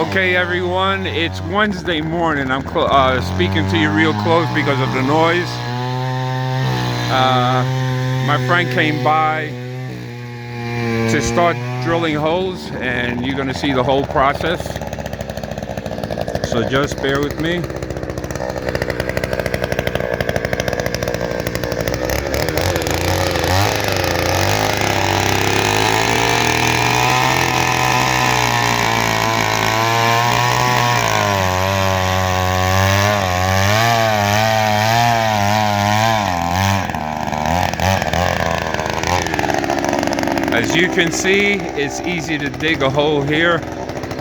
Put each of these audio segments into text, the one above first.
Okay, everyone, it's Wednesday morning. I'm speaking to you real close because of the noise. My friend came by to start drilling holes, and you're going to see the whole process. So just bear with me. As you can see, it's easy to dig a hole here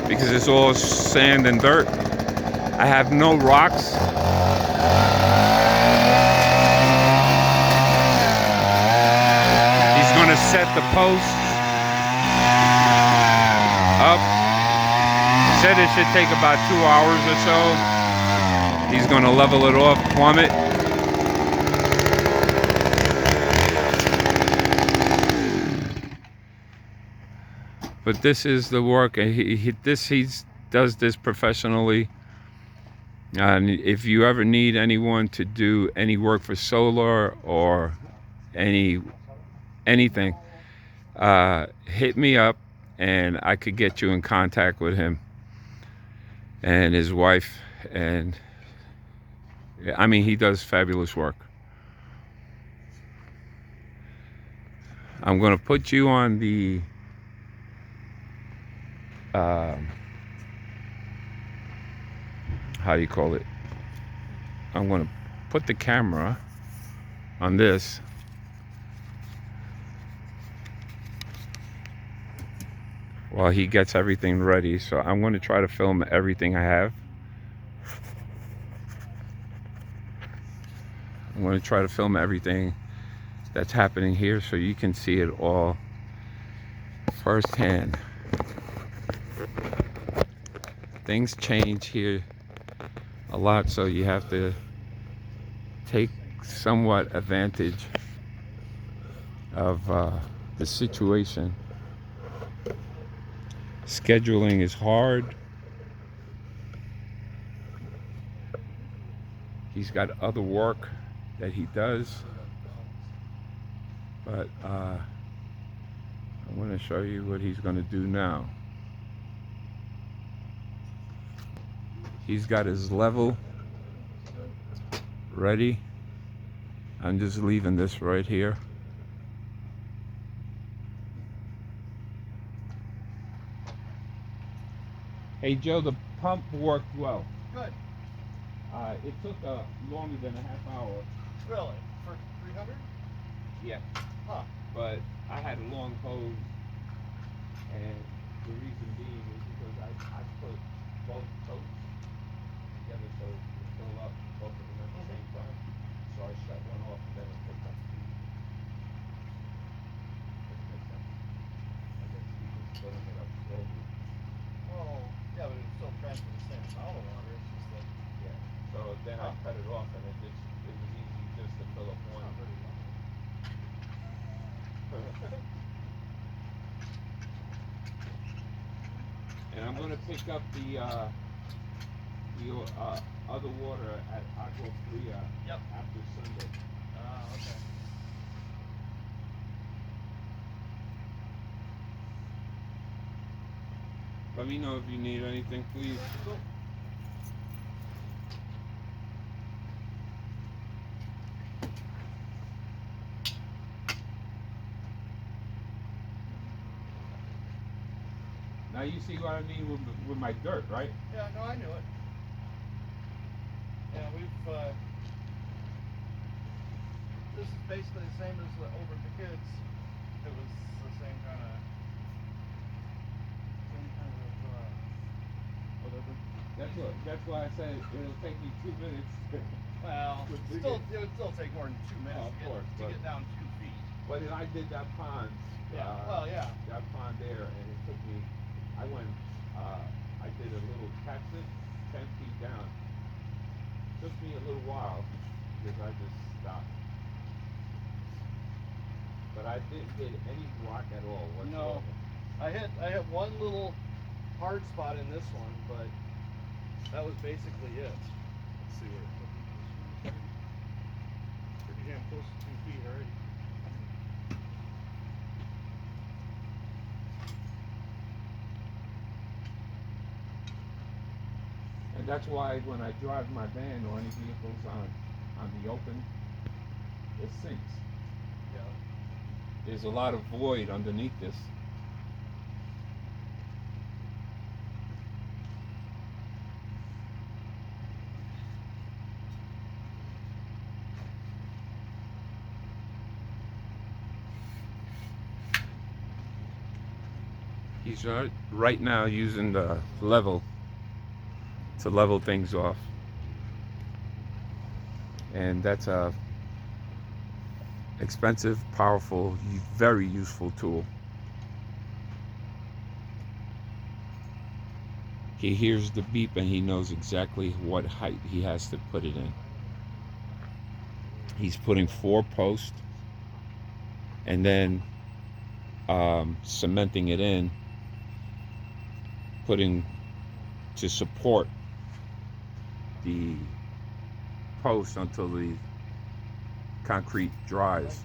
because it's all sand and dirt. I have no rocks. He's going to set the post up. Said it should take about 2 hours or so. He's going to level it off, plumb it. But this is the work. He does this professionally. And if you ever need anyone to do any work for solar or anything, hit me up, and I could get you in contact with him and his wife. And I mean, he does fabulous work. I'm going to put you on the how do you call it? I'm going to put the camera on this while he gets everything ready. So I'm going to try to film everything I have. I'm going to try to film everything that's happening here so you can see it all firsthand. Things change here a lot, so you have to take somewhat advantage of the situation. Scheduling is hard. He's got other work that he does, but I'm going to show you what he's going to do now. He's got his level ready. I'm just leaving this right here. Hey Joe, the pump worked well. Good. It took longer than a half hour. Really? For 300? Yeah. Huh. But I had a long hose, and the reason being is because I put both totes together so to fill up both of them at the same time. So I shut one off and then I picked up two. Doesn't make sense. I guess he was filling it up slowly. Well, yeah, but it still transfers the same amount of water. It's just that. Yeah. So then I cut it off, and it was easy just to fill up one. And I'm going to pick up the other water at Agua Fria after Sunday. Okay. Let me know if you need anything, please. Now you see what I mean with my dirt, right? Yeah, no, I knew it. Yeah, we've. This is basically the same as over at the kids. It was the same kind of. Whatever. That's why I said it'll take me 2 minutes. Well, it would still take more than 2 minutes to get down 2 feet. But then I did that pond. Yeah. Well, yeah. That pond there, and it took me. I went. I did a little Texas, 10 feet down. Took me a little while because I just stopped. But I didn't hit any rock at all whatsoever. No, I hit one little hard spot in this one, but that was basically it. Let's see where. Pretty damn close to 2 feet already. And that's why when I drive my van or any vehicles on the open, it sinks. Yeah. There's a lot of void underneath this. He's right now using the level to level things off. And that's a expensive, powerful, very useful tool. He hears the beep and he knows exactly what height he has to put it in. He's putting 4 posts and then cementing it in, putting to support the post until the concrete dries.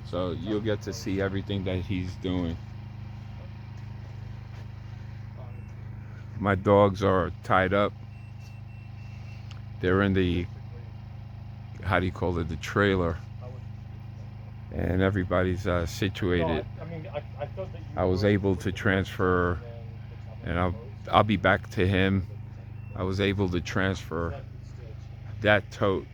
So you'll get to see everything that he's doing. My dogs are tied up. They're in the, how do you call it, the trailer. And everybody's situated. I was able to transfer, and I'll be back to him. I was able to transfer that tote.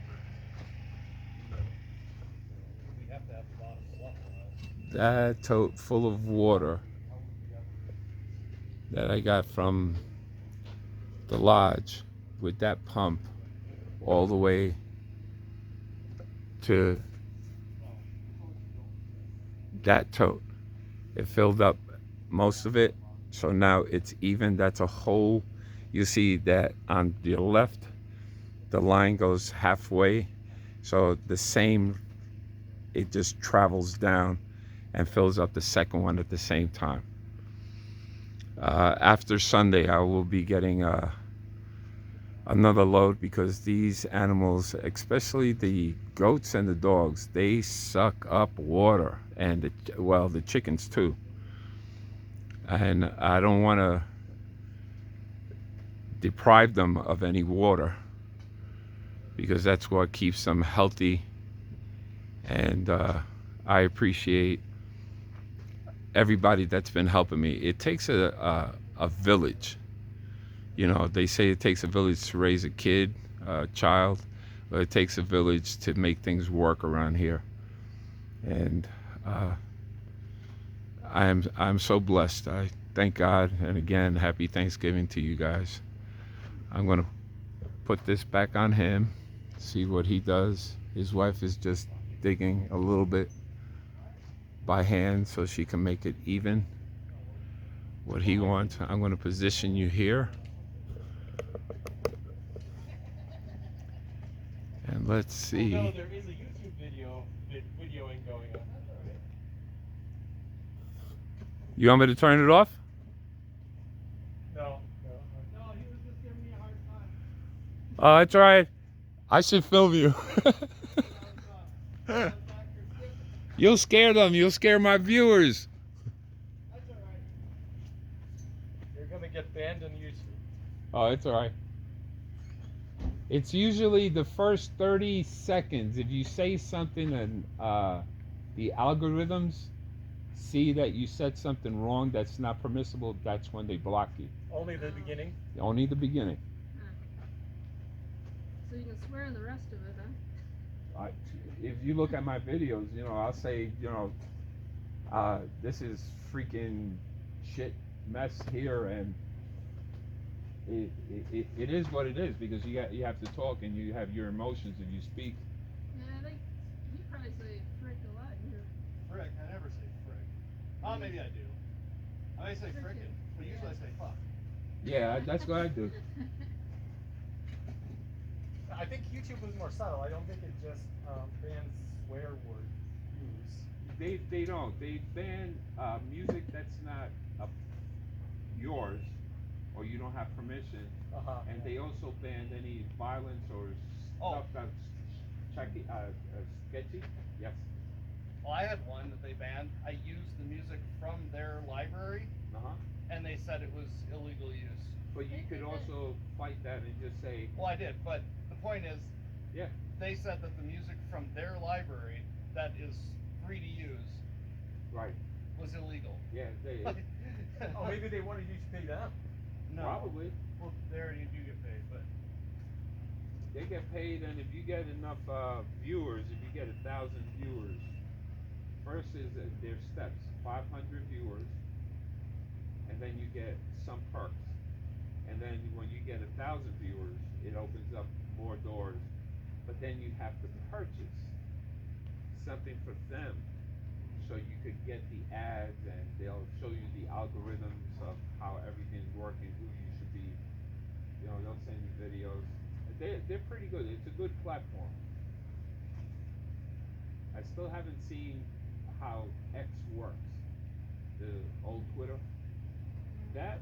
That tote full of water that I got from the lodge with that pump all the way to that tote. It filled up most of it, so now it's even. That's a whole, you see that on the left, the line goes halfway, so the same, it just travels down and fills up the second one at the same time. After Sunday, I will be getting another load, because these animals, especially the goats and the dogs, they suck up water, and the chickens too. And I don't want to deprive them of any water, because that's what keeps them healthy. And I appreciate everybody that's been helping me. It takes a village. You know, they say it takes a village to raise a kid, a child, but it takes a village to make things work around here. And I'm so blessed. I thank God, and again, happy Thanksgiving to you guys. I'm gonna put this back on him, see what he does. His wife is just digging a little bit by hand so she can make it even what he wants. I'm going to position you here, and let's see. Oh, no, there is a YouTube video videoing going on. You want me to turn it off? No, he was just giving me a hard time. Oh, that's all right. I should film you. You'll scare them. You'll scare my viewers. That's all right. You're gonna get banned on YouTube. Oh, it's all right. It's usually the first 30 seconds. If you say something and the algorithms see that you said something wrong that's not permissible, that's when they block you. Only the beginning? Only the beginning. So you can swear in the rest of it, huh? If you look at my videos, you know, I'll say, you know, this is freaking shit mess here, and it is what it is, because you have to talk and you have your emotions if you speak. Yeah, I think you probably say frick a lot here. Frick, I never say frick. Oh, maybe I do. I may say frickin', but usually I say fuck. Yeah, that's what I do. I think YouTube was more subtle. I don't think it just bans swear word use. They don't. They ban music that's not yours, or you don't have permission, and they also banned any violence or Oh. stuff that's sketchy. Yes. Well, I had one that they banned. I used the music from their library, Uh huh. and they said it was illegal use. But you could also fight that and just say, Well, I did, but the point is, yeah, they said that the music from their library that is free to use right, was illegal. yeah, they Oh, maybe they wanted you to pay them. No. probably Well, they already do get paid, but they get paid, and if you get enough viewers, if you get 1,000 viewers, first is their steps, 500 viewers, and then you get some perks, and then when you get 1,000 viewers, it opens up more doors, but then you have to purchase something for them, so you could get the ads, and they'll show you the algorithms of how everything's working, who you should be, they'll send you videos. They're pretty good. It's a good platform. I still haven't seen how X works, the old Twitter. That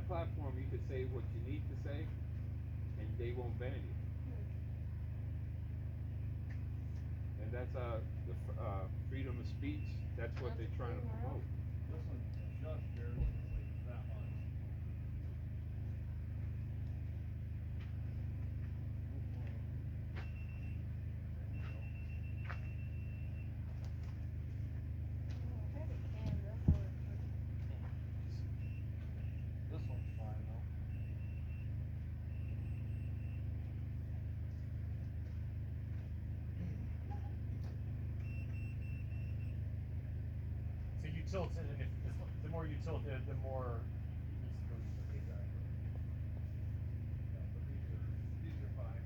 platform, you could say what you need to say, and they won't ban you. And that's the freedom of speech. That's what they're trying to promote. this one just barely like that much. This one's fine though. So you tilt it, and if the more you tilt it, the more it needs to go to the feedback. Yeah, but these are fine.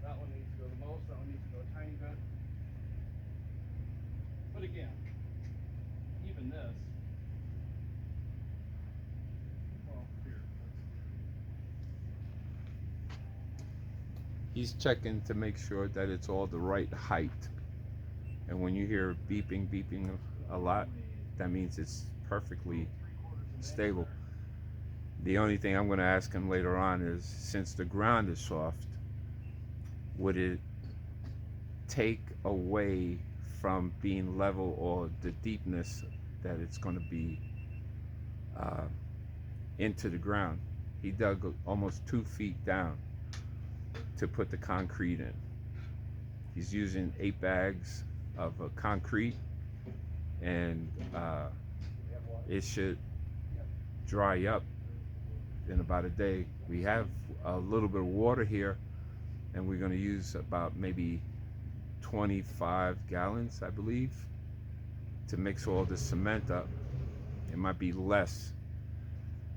That one needs to go the most, that one needs to go a tiny bit. But again, even this, well, here, He's checking to make sure that it's all the right height. And when you hear beeping a lot, that means it's perfectly stable. The only thing I'm going to ask him later on is, since the ground is soft, would it take away from being level, or the deepness that it's going to be into the ground? He dug almost 2 feet down to put the concrete in. He's using 8 bags of concrete, and it should dry up in about a day. We have a little bit of water here, and we're going to use about maybe 25 gallons, I believe, to mix all the cement up. It might be less,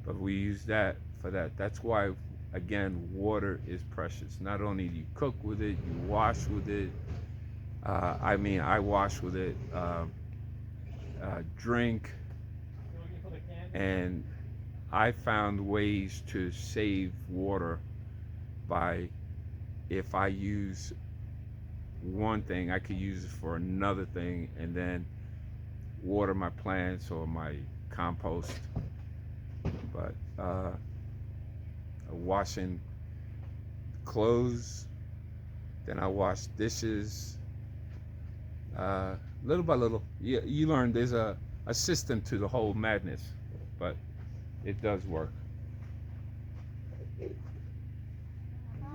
but we use that for that. That's why, again, water is precious. Not only do you cook with it, you wash with it. I wash with it, drink, You're looking for the can? and I found ways to save water by, if I use one thing, I could use it for another thing, and then water my plants or my compost. But washing clothes, then I wash dishes. Little by little, you learn there's a system to the whole madness, but it does work. You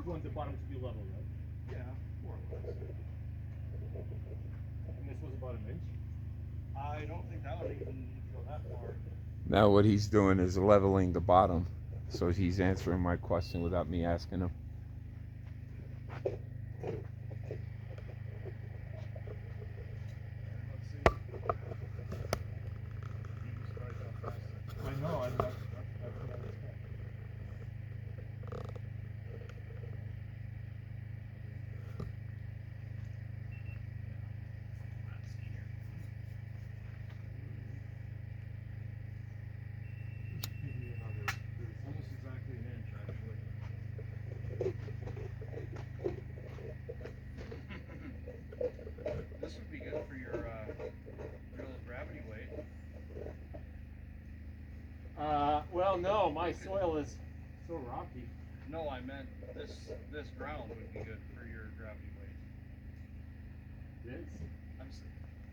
want the bottom to be level, right? yeah, more or less. And this was about an inch? I don't think that would even need to go that far. Now what he's doing is leveling the bottom, so he's answering my question without me asking him. Let's see. You'd be surprised how fast it- I know, that's what I was saying. Give me another. Almost exactly an inch, actually. This would be good for your little gravity weight. Well, no, my soil is so rocky. No, I meant this ground would be good for your gravity weight. This? I'm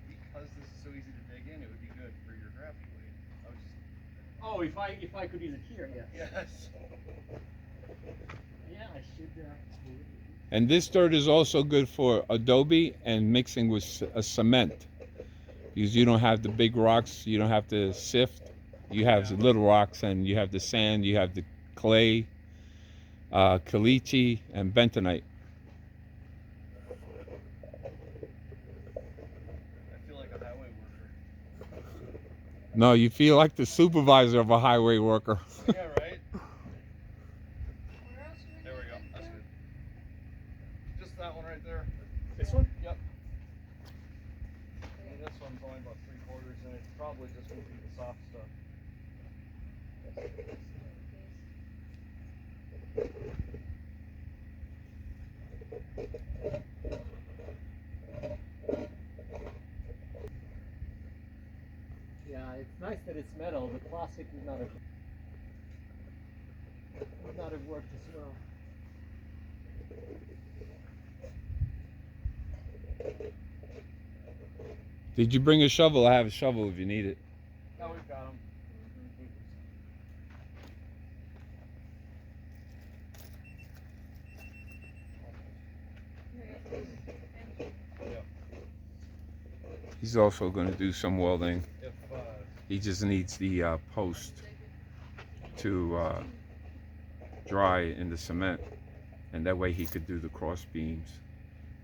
because this is so easy to dig in, it would be good for your gravity weight. I was just. Oh, if I could use it here, yes. Yes. Yeah, I should. And this dirt is also good for adobe and mixing with a cement, because you don't have the big rocks. You don't have to sift. You have little rocks, and you have the sand. You have the clay, caliche, and bentonite. I feel like a highway worker. No, you feel like the supervisor of a highway worker. Yeah, right? There we go. That's good. Just that one right there. This one? Yep. And this one's only about 3/4, and it's probably just gonna be the soft stuff. Yeah, it's nice that it's metal. The plastic would not have worked as well. Did you bring a shovel? I have a shovel if you need it. Now we've got them. He's also going to do some welding. If He just needs the post to dry in the cement, and that way he could do the cross beams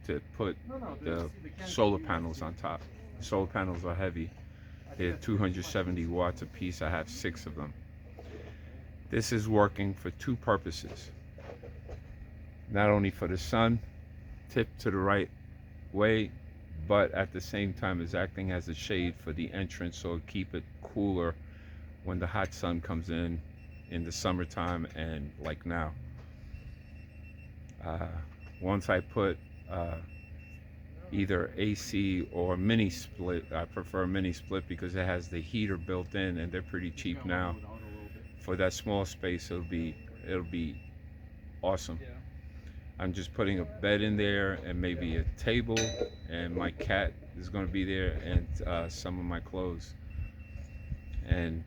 to put the solar panels on top. Solar panels are heavy. They're 270 watts a piece. I have 6 of them. This is working for 2 purposes. Not only for the sun, tipped to the right way, but at the same time is acting as a shade for the entrance, so it'll keep it cooler when the hot sun comes in the summertime and like now. Once I put either AC or mini split, I prefer mini split because it has the heater built in, and they're pretty cheap now. For that small space, it'll be awesome. yeah. I'm just putting a bed in there and maybe a table, and my cat is going to be there, and some of my clothes. And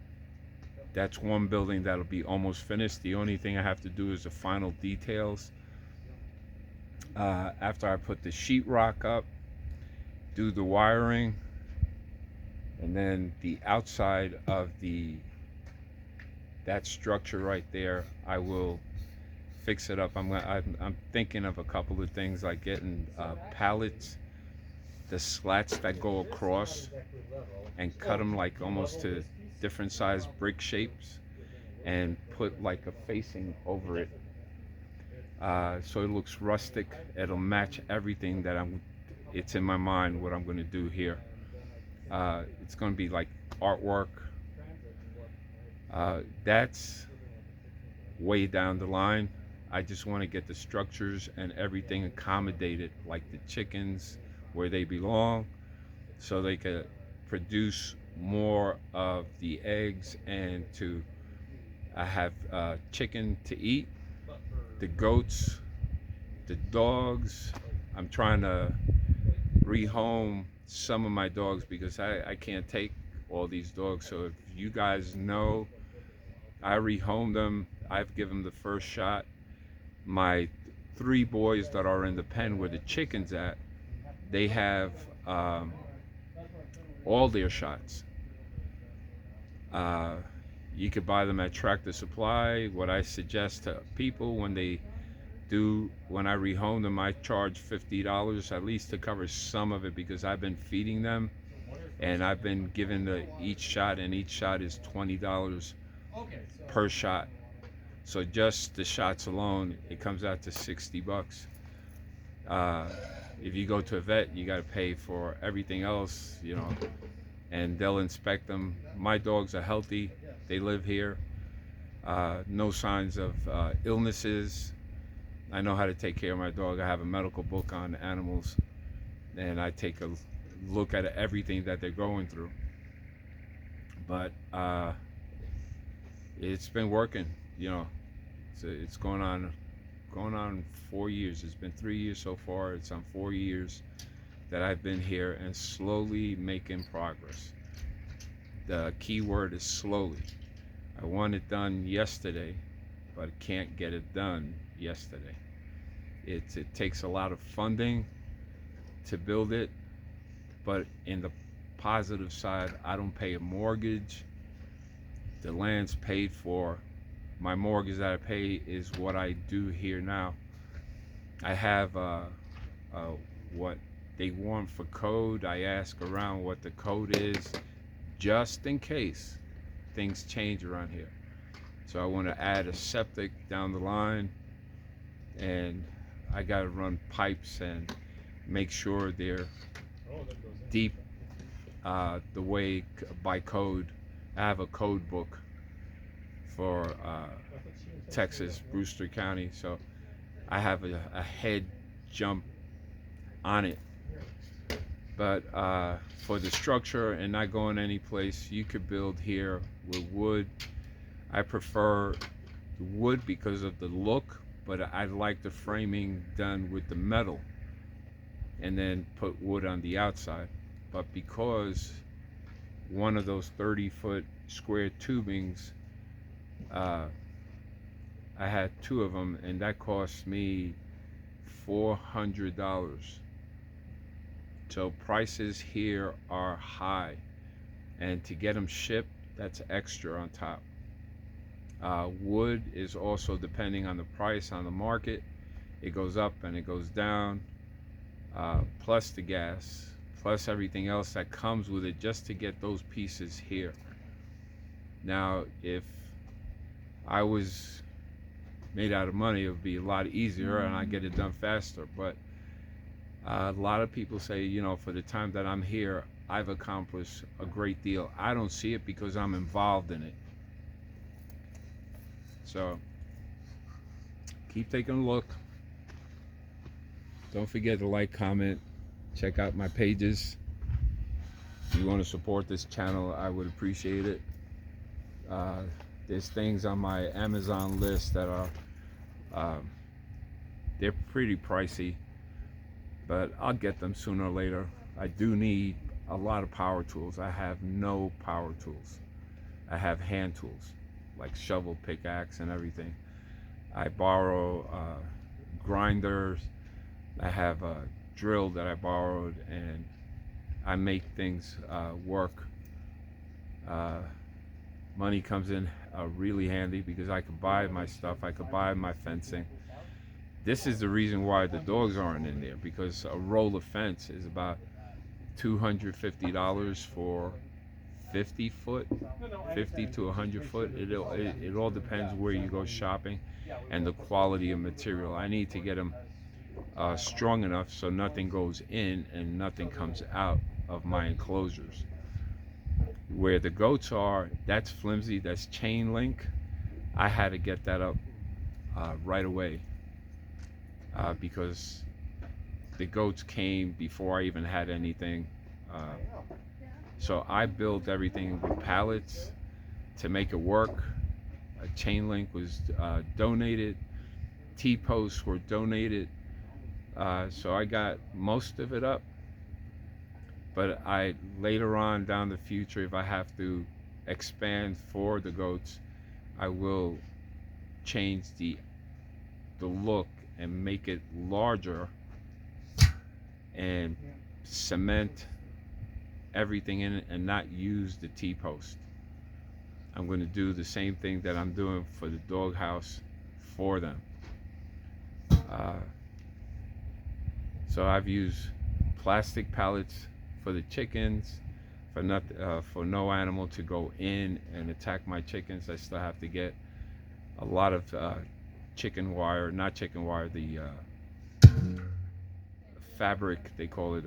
that's one building that'll be almost finished. The only thing I have to do is the final details. After I put the sheetrock up, do the wiring, and then the outside of that structure right there, I will fix it up. I'm thinking of a couple of things, like getting pallets, the slats that go across, and cut them like almost to different size brick shapes, and put like a facing over it, so it looks rustic. It'll match everything that it's in my mind what I'm going to do here. It's going to be like artwork. That's way down the line. I just want to get the structures and everything accommodated, like the chickens where they belong, so they could produce more of the eggs, and to have chicken to eat, the goats, the dogs. I'm trying to rehome some of my dogs because I can't take all these dogs. So if you guys know, I rehomed them. I've given them the first shot. My 3 boys that are in the pen where the chickens at, they have all their shots. You could buy them at Tractor Supply. What I suggest to people when I rehome them, I charge $50 at least to cover some of it, because I've been feeding them and I've been giving each shot, and each shot is $20 per shot. So just the shots alone, it comes out to $60. If you go to a vet, you got to pay for everything else, and they'll inspect them. My dogs are healthy. They live here. No signs of illnesses. I know how to take care of my dog. I have a medical book on animals, and I take a look at everything that they're going through. But it's been working. You know, it's going on 4 years. It's been 3 years so far. It's on 4 years that I've been here and slowly making progress. The key word is slowly. I want it done yesterday, but I can't get it done yesterday. It takes a lot of funding to build it, but in the positive side, I don't pay a mortgage. The land's paid for. My mortgage that I pay is what I do here now. I have what they want for code. I ask around what the code is, just in case things change around here. So I want to add a septic down the line, and I got to run pipes and make sure they're deep the way by code. I have a code book for Texas, Brewster County, so I have a head jump on it. But for the structure and not going any place, you could build here with wood. I prefer the wood because of the look, but I like the framing done with the metal and then put wood on the outside. But because one of those 30-foot square tubings, I had two of them, and that cost me $400. So prices here are high, and to get them shipped, that's extra on top. Wood is also depending on the price on the market. It goes up and it goes down, plus the gas, plus everything else that comes with it just to get those pieces here. Now, if I was made out of money, it would be a lot easier and I get it done faster. But a lot of people say, you know, for the time that I'm here, I've accomplished a great deal. I don't see it because I'm involved in it. So keep taking a look. Don't forget to like, comment, check out my pages. If you want to support this channel, I would appreciate it. There's things on my Amazon list that are they're pretty pricey, but I'll get them sooner or later. I do need a lot of power tools. I have no power tools. I have hand tools like shovel, pickaxe, and everything. I borrow grinders. I have a drill that I borrowed, and I make things work. Money comes in really handy because I could buy my stuff. I could buy my fencing. This is the reason why the dogs aren't in there, because a roll of fence is about $250 for 50 foot, 50 to 100 foot. It all depends where you go shopping and the quality of material. I need to get them strong enough so nothing goes in and nothing comes out of my enclosures. Where the goats are, that's flimsy, that's chain link. I had to get that up right away because the goats came before I even had anything. So I built everything with pallets to make it work. A chain link was donated. T-posts were donated. So I got most of it up. But I later on down the future, if I have to expand for the goats, I will change the look and make it larger and cement everything in it and not use the T-post. I'm going to do the same thing that I'm doing for the doghouse for them. So I've used plastic pallets for the chickens, for no animal to go in and attack my chickens. I still have to get a lot of chicken wire, not chicken wire, the fabric, they call it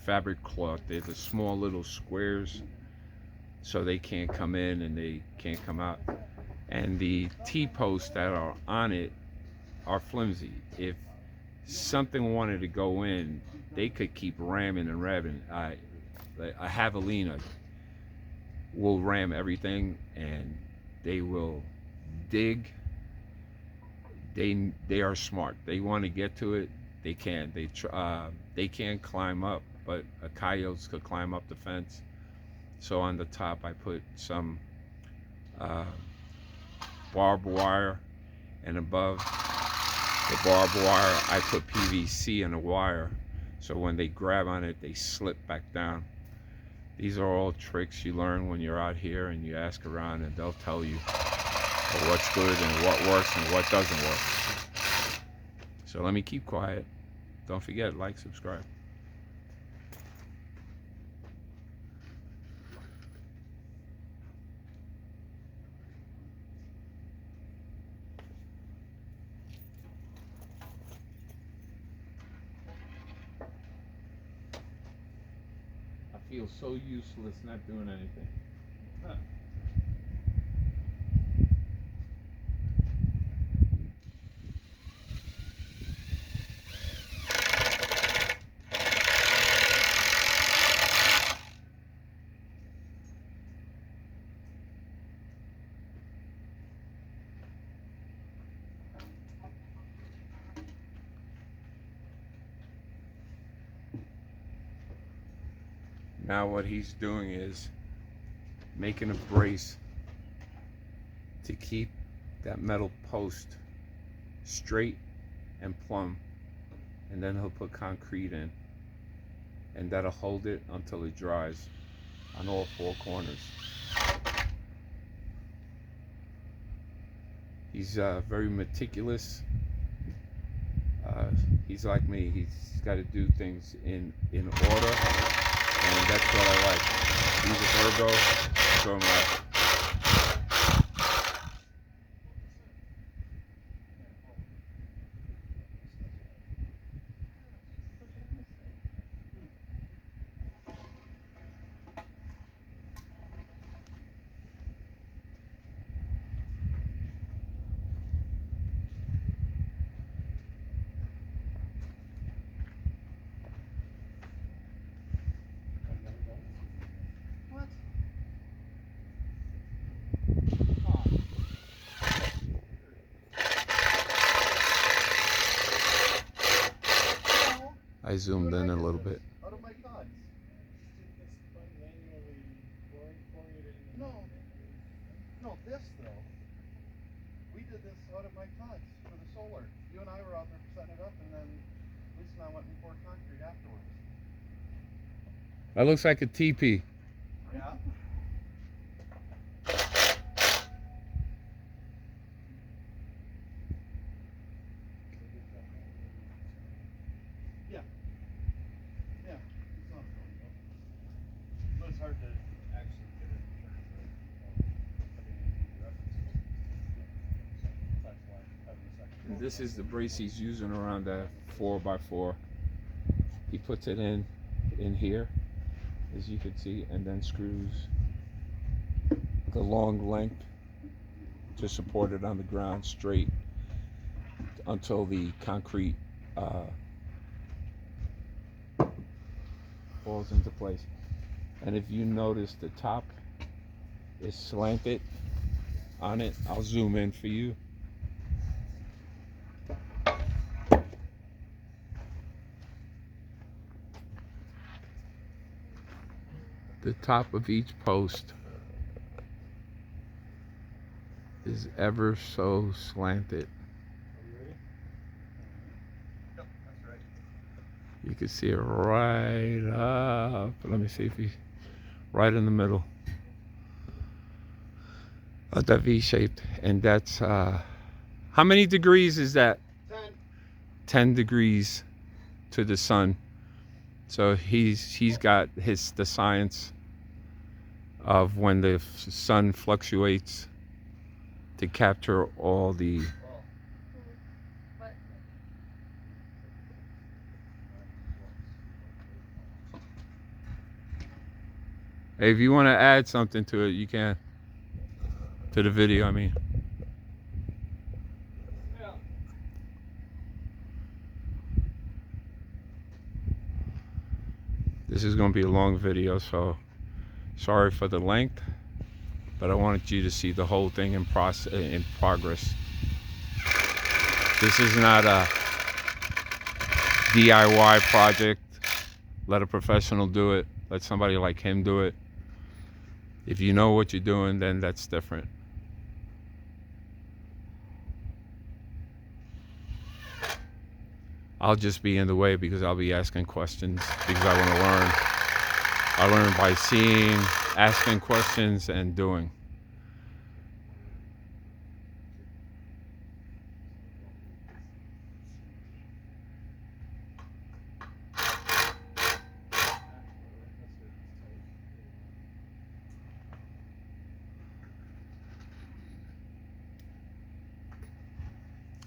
fabric cloth. They're the small little squares, so they can't come in and they can't come out. And the T-posts that are on it are flimsy. If something wanted to go in, they could keep ramming and ramming. A javelina will ram everything, and They will dig. They are smart. They want to get to it. They can. They can't climb up, but coyotes could climb up the fence. So on the top, I put some barbed wire, and above the barbed wire, I put PVC in the wire. So when they grab on it, they slip back down. These are all tricks you learn when you're out here and you ask around, and they'll tell you what's good and what works and what doesn't work. So let me keep quiet. Don't forget, like, subscribe. I feel so useless not doing anything. Now what he's doing is making a brace to keep that metal post straight and plumb, and then he'll put concrete in, and that'll hold it until it dries on all four corners. He's very meticulous. He's like me. He's got to do things in order. And that's what I like. He's a Virgo, so am I. I zoomed in a little bit. Out of my thoughts. No, this though. We did this out of my thoughts for the solar. You and I were out there setting it up, and then Lisa and I went and poured concrete afterwards. That looks like a teepee. Yeah. But it's hard to actually get it turned right. That's why having a second. This is the brace he's using around that 4x4. He puts it in here, as you can see, and then screws the long length to support it on the ground straight until the concrete falls into place. And if you notice, the top is slanted on it. I'll zoom in for you. The top of each post is ever so slanted. Yep, that's right. You can see it right up. Let me see if he, right in the middle of that V-shaped. And that's, how many degrees is that? 10 degrees to the sun. So he's got the science of when the sun fluctuates to capture all the But Hey, if you want to add something to it, you can. To the video, I mean. Yeah. This is going to be a long video, so sorry for the length, but I wanted you to see the whole thing in progress. This is not a DIY project. Let a professional do it. Let somebody like him do it. If you know what you're doing, then that's different. I'll just be in the way because I'll be asking questions because I want to learn. I learn by seeing, asking questions, and doing.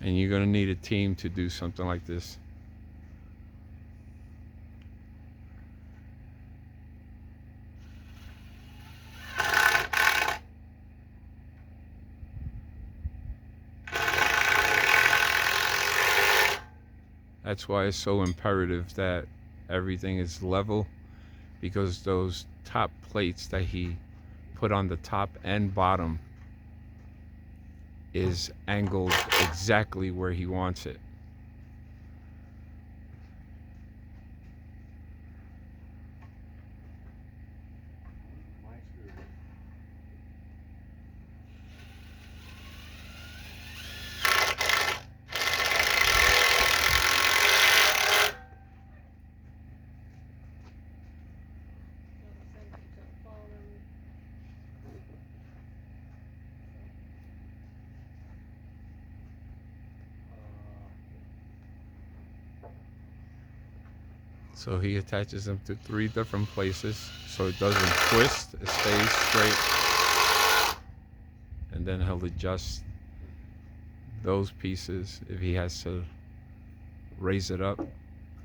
And you're going to need a team to do something like this. That's why it's so imperative that everything is level, because those top plates that he put on the top and bottom is angled exactly where he wants it. So he attaches them to 3 different places so it doesn't twist, it stays straight. And then he'll adjust those pieces. If he has to raise it up,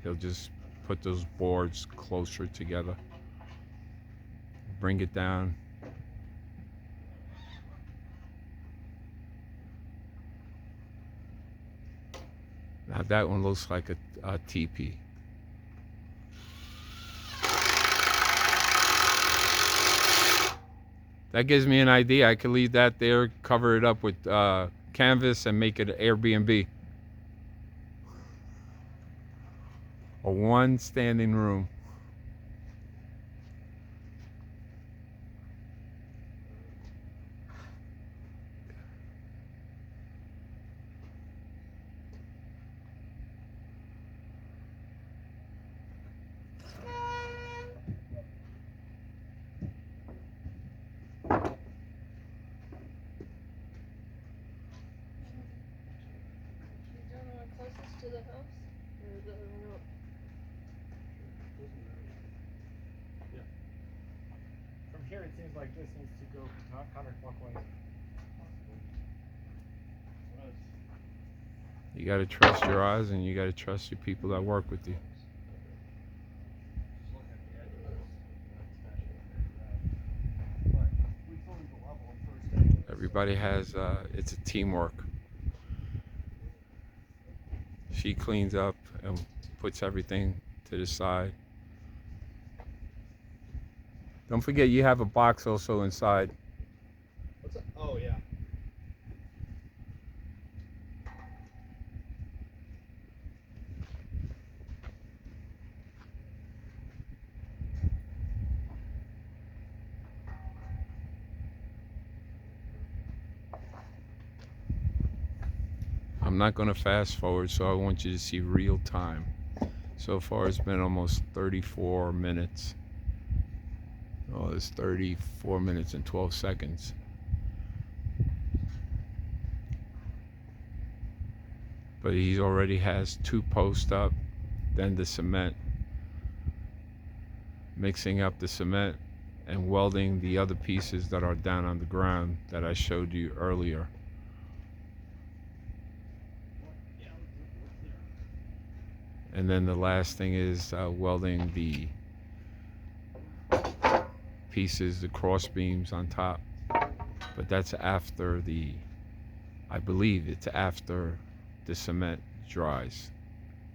he'll just put those boards closer together. Bring it down. Now that one looks like a teepee. That gives me an idea. I could leave that there, cover it up with canvas, and make it an Airbnb. A 1 standing room. Closest to the house? Or the remote? From here, it seems like this needs to go counterclockwise. You got to trust your eyes, and you got to trust your people that work with you. Everybody has, it's a teamwork. She cleans up and puts everything to the side. Don't forget you have a box also inside. What's that? Oh, yeah. I'm not going to fast forward, so I want you to see real time. So far it's been almost 34 minutes. Oh, it's 34 minutes and 12 seconds. But he already has 2 posts up, then the cement. Mixing up the cement and welding the other pieces that are down on the ground that I showed you earlier. And then the last thing is welding the pieces, the cross beams on top. But that's after I believe it's after the cement dries.